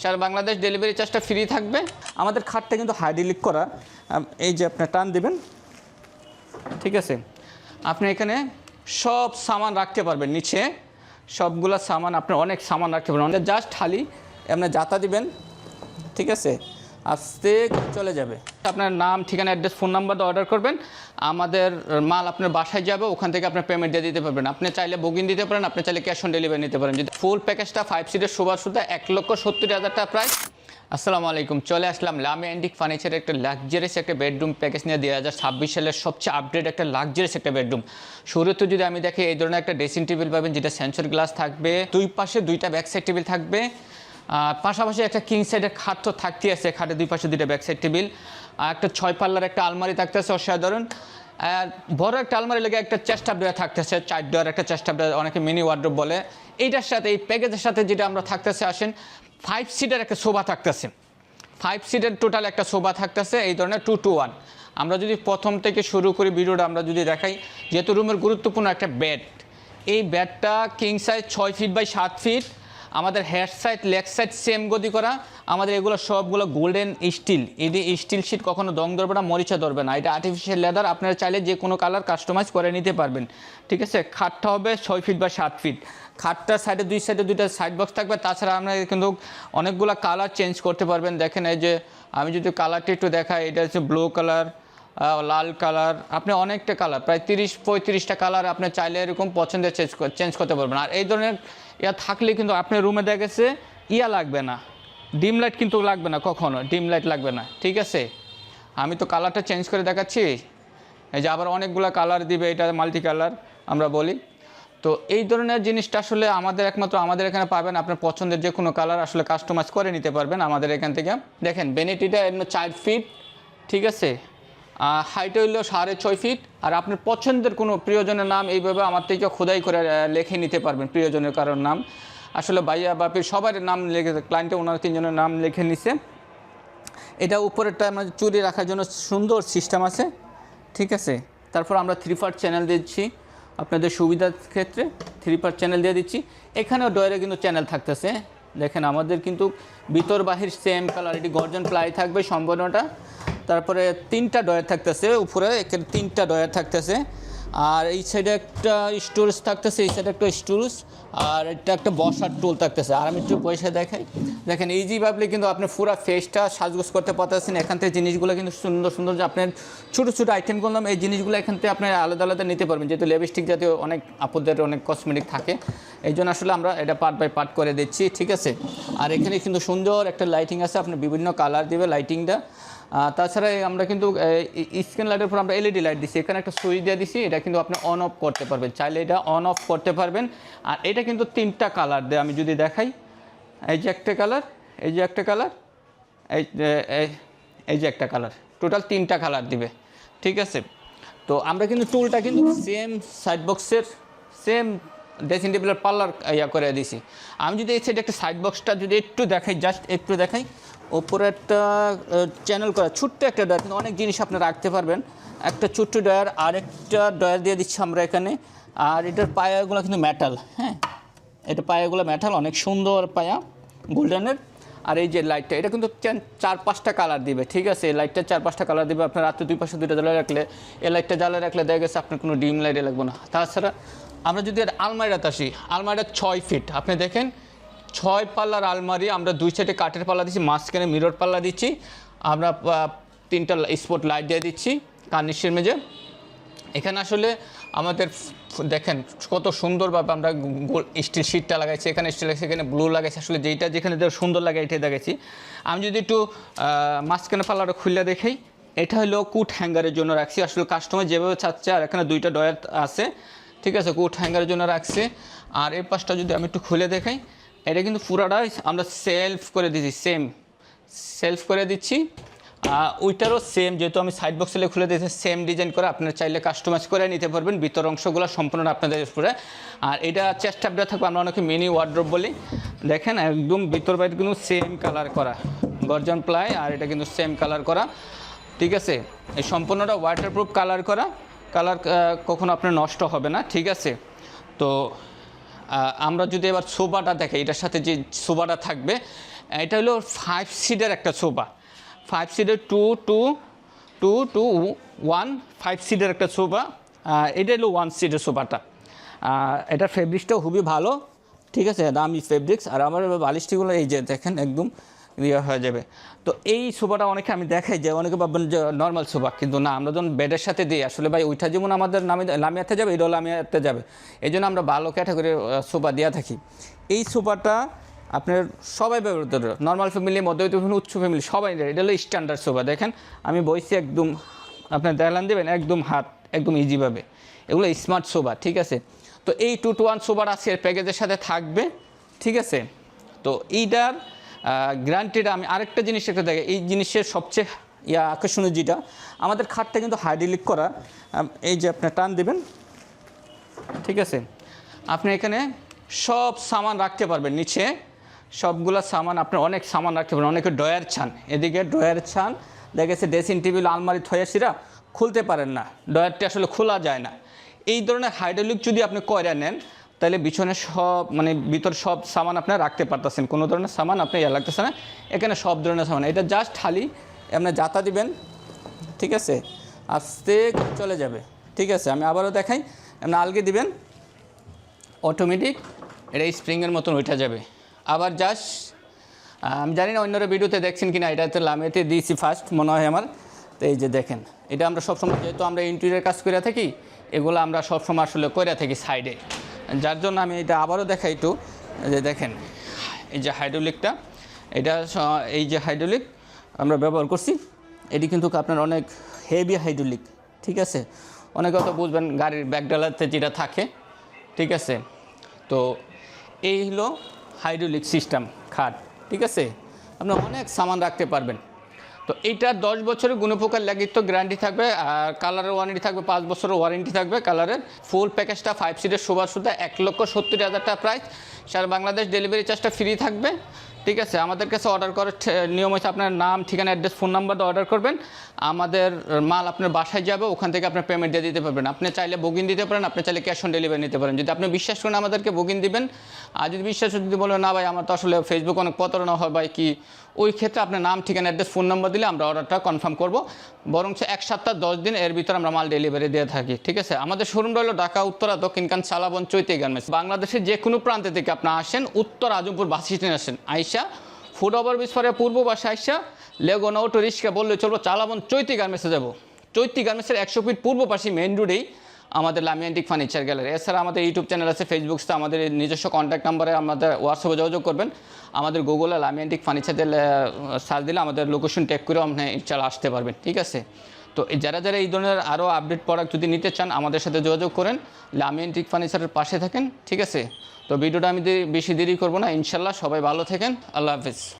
সারা Bangladesh delivery চার্জটা free থাকবে। আমাদের খাটটা কিন্তু হাইড্রোলিক করা, এই যে আপনি টান দিবেন, ঠিক আছে। আপনি এখানে সব সামান রাখতে পারবেন, নিচে সবগুলা সামান, আপনার অনেক সামান রাখতে পারবেন। আমাদের জাস্ট খালি আপনি জাতা দিবেন, ঠিক আছে, আস্তে চলে যাবে। আপনার নাম, ঠিকানা, অ্যাড্রেস, ফোন নাম্বার দিয়ে অর্ডার করবেন, আমাদের মাল আপনার বাসায় যাবে, ওখান থেকে আপনার পেমেন্ট দিয়ে দিতে পারবেন। আপনি চাইলে বুকিং দিতে পারেন, আপনি চাইলে ক্যাশ অন ডেলিভারি নিতে পারেন। যদি ফুল প্যাকেজটা 5 সিটের শোভা সুদ্ধা 1,70,000 টাকা প্রাইস। আসসালামু আলাইকুম, চলে আসলাম লামি অ্যান্টিক ফার্নিচারের একটা লাক্সারিয়াস একটা বেডরুম প্যাকেজ নিয়ে 2026 সালের সবচেয়ে আপডেট একটা লাক্সারিয়াস একটা বেডরুম। শুরুতে যদি আমি দেখি, এই ধরনের একটা ড্রেসিং টেবিল পাবেন, যেটা সেন্সর গ্লাস থাকবে, দুই পাশে দুইটা ব্যাক সাইড টেবিল থাকবে, পাশাপাশি একটা কিং সাইডের খাট তো থাকতেই আছে, খাটের দুই পাশে দুইটা ব্যাক সাইড টেবিল, আর একটা 6 পাল্লার একটা আলমারি থাকতেছে অসাধারণ। বড় একটা আলমারি লেগে একটা চেস্ট আপ ড্রয়ার থাকতেছে, 4 ডয়ার একটা চেস্ট আপ ড্রয়ার, অনেকে মিনি ওয়ার্ড্রোব বলে। এইটার সাথে, এই প্যাকেজের সাথে যেটা আমরা থাকতেছে, আসেন 5 সিটের একটা সোফা থাকতেছে, 5 সিটের টোটাল একটা সোফা থাকতেছে, এই ধরনের 2 to 1। আমরা যদি প্রথম থেকে শুরু করি ভিডিওটা, আমরা যদি দেখাই, যেহেতু রুমের গুরুত্বপূর্ণ একটা বেড, এই bed king size 6 feet by 7 feet, আমাদের head side leg side same গদি করা, আমাদের এগুলো সবগুলো গোল্ডেন স্টিল। এই স্টিল শিট কখনো দং ধরবে না, মরিচা ধরবে না, এটা আর্টিফিশিয়াল লেদার। আপনারা চাইলে যে কোনো কালার কাস্টমাইজ করে নিতে পারবেন, ঠিক আছে। খাটটা হবে 6 ফিট বা 7 ফিট, খাটটার সাইডে দুই সাইডে দুইটা সাইড বক্স থাকবে। তাছাড়া আপনারা কিন্তু অনেকগুলো কালার চেঞ্জ করতে পারবেন। দেখেন, এই যে আমি যদি কালারটা একটু দেখাই, এটা হচ্ছে ব্লু কালার, লাল কালার, আপনি অনেকটা কালার, প্রায় 30-35টা কালার আপনি চাইলে এরকম পছন্দের চেঞ্জ করতে পারবেন। আর এই ধরনের ইয়া থাকলে কিন্তু আপনার রুমে দেখা গেছে ইয়া লাগবে না, ডিম লাইট কিন্তু লাগবে না, কখনো ডিম লাইট লাগবে না, ঠিক আছে। আমি তো কালারটা চেঞ্জ করে দেখাচ্ছি, এই যে আবার অনেকগুলো কালার দিবে, এটা মাল্টি কালার আমরা বলি। তো এই ধরনের জিনিসটা আসলে একমাত্র আমাদের এখানে পাবেন। আপনার পছন্দের যে কোনো কালার আসলে কাস্টমাইজ করে নিতে পারবেন আমাদের এখান থেকে। দেখেন, বেনিটিটা 4 ফিট, ঠিক আছে, হাইট হইল 6.5 ফিট। আর আপনার পছন্দের কোনো প্রিয়জনের নাম এইভাবে আমার থেকে খোদাই করে লিখে নিতে পারবেন, প্রিয়জনের কারোর নাম। আসলে ভাইয়া বাপির সবার নাম লিখে, ক্লায়েন্টে ওনার 3 জনের নাম লিখে নিছে। এটা উপরেরটা আমরা চুরি রাখার জন্য সুন্দর সিস্টেম আছে, ঠিক আছে। তারপর আমরা 3 পার্ট চ্যানেল দিচ্ছি আপনাদের সুবিধার ক্ষেত্রে, 3 পার্ট চ্যানেল দিয়ে দিচ্ছি। এখানেও ডয়ারে কিন্তু চ্যানেল থাকতেছে। দেখেন, আমাদের কিন্তু ভিতর বাহির সেম কালার, এটি গর্জন প্লাই থাকবে সম্পূর্ণটা। তারপরে 3টা ডয়ার থাকতেছে, উপরে এখানে 3টা ডয়ার থাকতেছে। আর এই সাইডে একটা স্টোরেজ থাকতেছে, এই সাইডে একটা স্টোরেজ, আর এটা একটা বসার টুল থাকতেছে। আর আমি একটু পয়সা দেখাই, দেখেন ইজিভাবে কিন্তু আপনি পুরো ফেসটা সাজগোজ করতে পারতেছেন। এখান থেকে জিনিসগুলো কিন্তু সুন্দর সুন্দর, যে আপনার ছোটো ছোটো আইটেম করলাম, এই জিনিসগুলো এখান থেকে আপনি আলাদা আলাদা নিতে পারবেন। যেহেতু লিপস্টিক জাতীয় অনেক আপুদের অনেক কসমেটিক থাকে, এই জন্য আসলে আমরা এটা পার্ট বাই পার্ট করে দিচ্ছি, ঠিক আছে। আর এখানে কিন্তু সুন্দর একটা লাইটিং আছে, আপনি বিভিন্ন কালার দিবে লাইটিংটা। তাছাড়া আমরা কিন্তু স্ক্রিন লাইটের উপর আমরা এলইডি লাইট দিচ্ছি, এখানে একটা সুইচ দিয়ে দিচ্ছি, এটা কিন্তু আপনি অন অফ করতে পারবেন, চাইলে এটা অন অফ করতে পারবেন। আর এটা কিন্তু 3টা কালার দেয়, আমি যদি দেখাই, এই যে একটা কালার, এই যে একটা কালার, এই যে একটা কালার, টোটাল 3টা কালার দিবে, ঠিক আছে। তো আমরা কিন্তু টুলটা কিন্তু সেম সাইড বক্সের সেম ড্রেসিং টেবিলের পাল্লার ইয়া করে দিছি। আমি যদি এই সাইডে একটা সাইড বক্সটা যদি একটু দেখাই, জাস্ট একটু দেখাই, ওপরে একটা চ্যানেল করা ছোট্ট একটা ডয়ার, কিন্তু অনেক জিনিস আপনি রাখতে পারবেন। একটা ছোট্ট ডয়ার, আরেকটা ডয়ার দিয়ে দিচ্ছি আমরা এখানে। আর এটার পায়াগুলো কিন্তু মেটাল, হ্যাঁ, এটা পায়াগুলো মেটাল, অনেক সুন্দর পায়া গোল্ডেনের। আর এই যে লাইটটা, এটা কিন্তু 4-5টা কালার দিবে, ঠিক আছে। এই লাইটটা 4-5টা কালার দিবে। আপনার রাত্রে দুই পাশে দুইটা জ্বালিয়ে রাখলে, এই লাইটটা জ্বালিয়ে রাখলে দেখা গেছে আপনার কোনো ডিম লাইটে লাগবে না। তাছাড়া আমরা যদি আলমারিটাতে আসি, আলমারিটা 6 ফিট, আপনি দেখেন 6 পাল্লার আলমারি, আমরা দুই সাইডে কাঠের পাল্লা দিচ্ছি, মাঝখানে মিরর পাল্লা দিচ্ছি, আমরা 3টা স্পট লাইট দিয়ে দিচ্ছি কার্নিশের মেঝে। এখানে আসলে আমাদের দেখেন কত সুন্দরভাবে আমরা স্টিল শিটটা লাগাইছি, এখানে স্টিল লাগাইছি, এখানে ব্লু লাগাইছি। আসলে যেইটা যেখানে সুন্দর লাগে এটাই দেখাইছি। আমি যদি একটু মাঝখানে পাল্লাটা খুলে দেখাই, এটা হলো কুট হ্যাঙ্গারের জন্য রাখছি, আসলে কাস্টমার যেভাবে চাচ্ছে। আর এখানে 2টা ডয়ার আছে, ঠিক আছে, কুট হ্যাঙ্গারের জন্য রাখছি। আর এই পাশটা যদি আমি একটু খুলে দেখাই, এটা কিন্তু পুরাটাই আমরা সেলফ করে দিচ্ছি, সেম সেলফ করে দিচ্ছি। ওইটারও সেম, যেহেতু আমি সাইড বক্সে খুলে দিয়েছি, সেম ডিজাইন করে আপনারা চাইলে কাস্টমাইজ করে নিতে পারবেন, ভিতর অংশগুলো সম্পূর্ণ আপনাদের উপরে। আর এটা চেস্ট আপ থাকবে, আমরা অনেকে মিনি ওয়ার্ড্রোব বলি। দেখেন, একদম ভিতর বাইরে কিন্তু সেম কালার করা, গর্জন প্লাই, আর এটা কিন্তু সেম কালার করা, ঠিক আছে। এই সম্পূর্ণটা ওয়াটারপ্রুফ কালার করা, কালার কখনো আপনার নষ্ট হবে না, ঠিক আছে। তো আমরা যদি এবার সোফাটা দেখি, এটার সাথে যে সোফাটা থাকবে, এটা হলো 5 সিটের একটা সোফা, 5 সিটের 2-2-2-1 5 সিটের একটা সোফা। এটা হলো 1 সিটের সোফাটা। এটার ফেব্রিক্সটাও খুবই ভালো, ঠিক আছে, দামি ফেব্রিক্স। আর আমার বালিশটিগুলো এই যে দেখেন একদম ইয়ে হয়ে যাবে। তো এই সোফাটা অনেকে আমি দেখাই যে অনেকে ভাববেন যে নর্মাল সোফা, কিন্তু না, আমরা যখন বেডের সাথে দিই আসলে ভাই ওইটা যেমন আমাদের লামিয়াতে যাবে, এটাও লামিয়াতে যাবে, এই জন্য আমরা ভালো ক্যাটাগরির সোফা দিয়ে থাকি। এই সোফাটা আপনার সবাই ব্যবহৃত, নর্মাল ফ্যামিলি, মধ্যবিত্ত ফ্যামিলি, উচ্চ ফ্যামিলি সবাই। এটা হলো স্ট্যান্ডার্ড সোফা। দেখেন আমি বসছি একদম, আপনার দেয়ালান দেবেন একদম হাত একদম ইজিভাবে, এগুলো স্মার্ট সোফা, ঠিক আছে। তো এই 2-1 সোফার আজকের প্যাকেজের সাথে থাকবে, ঠিক আছে। তো এইটার গ্যারান্টিটা আমি আরেকটা জিনিস একটা দেখে, এই জিনিসের সবচেয়ে আকর্ষণীয় যেটা, আমাদের খাটটা কিন্তু হাইড্রোলিক করা। এই যে আপনি টান দেবেন, ঠিক আছে, আপনি এখানে সব সামান রাখতে পারবেন নিচে, সবগুলো সামান আপনার অনেক সামান রাখতে পারবেন। অনেকে ড্রয়ার চান, এদিকে ড্রয়ার চান, দেখা গেছে ড্রেসিং টেবিল আলমারি থয়াসিরা খুলতে পারেন না, ড্রয়ারটি আসলে খোলা যায় না। এই ধরনের হাইড্রোলিক যদি আপনি করে নেন, তাহলে পিছনে সব মানে ভিতর সব সামান আপনার রাখতে পারতেছেন, কোনো ধরনের সামান আপনি লাগতেছে না, এখানে সব ধরনের সামান। এটা জাস্ট খালি আপনি জাতা দিবেন, ঠিক আছে, আস্তে চলে যাবে, ঠিক আছে। আমি আবারও দেখাই, আপনি আলগে দিবেন, অটোমেটিক এটা স্প্রিংয়ের মতন উঠে যাবে। আবার জাস্ট আমি জানি না অন্যরা ভিডিওতে দেখছেন কিনা, এটাতে লামিয়াতে দিয়েছি ফার্স্ট মনে হয় আমার। তো এই যে দেখেন, এটা আমরা সবসময়, যেহেতু আমরা ইন্টেরিয়র কাজ করে থাকি, এগুলো আমরা সবসময় আসলে করে থাকি সাইডে, যার জন্য আমি এটা আবারও দেখাই একটু। যে দেখেন এই যে হাইড্রোলিকটা, এটা এই যে হাইড্রোলিক আমরা ব্যবহার করছি, এটি কিন্তু আপনার অনেক হেভি হাইড্রোলিক, ঠিক আছে। অনেকে তো বুঝবেন গাড়ির ব্যাকডালাতে যেটা থাকে, ঠিক আছে। তো এই হলো হাইড্রোলিক সিস্টেম খাট, ঠিক আছে, আপনি অনেক সামান রাখতে পারবেন। তো এইটার 10 বছরের গুণপোকার লাগিত গ্যারান্টি থাকবে, আর কালারের ওয়ারেন্টি থাকবে 5 বছরের ওয়ারেন্টি থাকবে কালারের। ফুল প্যাকেজটা 5 সিটের শোভা সুদ্ধা 1,70,000 টাকা প্রাইস, সারা বাংলাদেশ ডেলিভারি চার্জটা ফ্রি থাকবে, ঠিক আছে। আমাদের কাছে অর্ডার করার নিয়ম হচ্ছে আপনার নাম, ঠিকানা, অ্যাড্রেস, ফোন নাম্বার অর্ডার করবেন, আমাদের মাল আপনার বাসায় যাবে, ওখান থেকে আপনার পেমেন্ট দিয়ে দিতে পারবেন। আপনি চাইলে বুকিং দিতে পারেন, আপনি চাইলে ক্যাশ অন ডেলিভারি নিতে পারেন। যদি আপনি বিশ্বাস করেন আমাদেরকে বুকিং দিবেন, আর যদি বিশ্বাস যদি বলেন না ভাই আমার তো আসলে ফেসবুক অনেক প্রতারণা হয় ভাই কি, ওই ক্ষেত্রে আপনার নাম, ঠিকানা, অ্যাড্রেস, ফোন নাম্বার দিলে আমরা অর্ডারটা কনফার্ম করব। বরং 1 সপ্তাহ 10 দিন এর ভিতরে আমরা মাল ডেলিভারি দিয়ে থাকি, ঠিক আছে। আমাদের শোরুমটা হলো ঢাকা উত্তরা দক্ষিণকান চালাবন চৈতি গার্মেন্টস। বাংলাদেশের যে কোনো প্রান্তে থেকে আপনি আসেন, উত্তর আজমপুর বাস স্ট্যান্ডে আসেন, আইসা ফুট ওভার ব্রিজ পরে পূর্ব বাসে আইসা লেগুনা অটো রিক্সা বললে চলবো, চালাবন চৈতি গার্মেন্টসে যাবো। চৈতি গার্মেন্টসের 100 ফিট পূর্ব পাশে মেইন রোডেই আমাদের লামিয়া অ্যান্টিক ফার্নিচার গ্যালারি। এছাড়া আমাদের ইউটিউব চ্যানেল আছে, ফেসবুক আছে, আমাদের নিজস্ব কন্ট্যাক্ট নাম্বারে আমাদের হোয়াটসঅ্যাপে যোগাযোগ করবেন। আমাদের গুগলে লামিয়া অ্যান্টিক ফার্নিচার সার্চ দিলে আমাদের লোকেশন ট্যাগ করেও আপনি ইনশাআল্লাহ আসতে পারবেন, ঠিক আছে। তো যারা যারা এই ধরনের আরও আপডেট প্রোডাক্ট যদি নিতে চান আমাদের সাথে যোগাযোগ করেন, লামিয়া অ্যান্টিক ফার্নিচারের পাশে থাকেন, ঠিক আছে। তো ভিডিওটা আমি বেশি দেরি করবো না, ইনশাআল্লাহ সবাই ভালো থাকেন, আল্লাহ হাফিজ।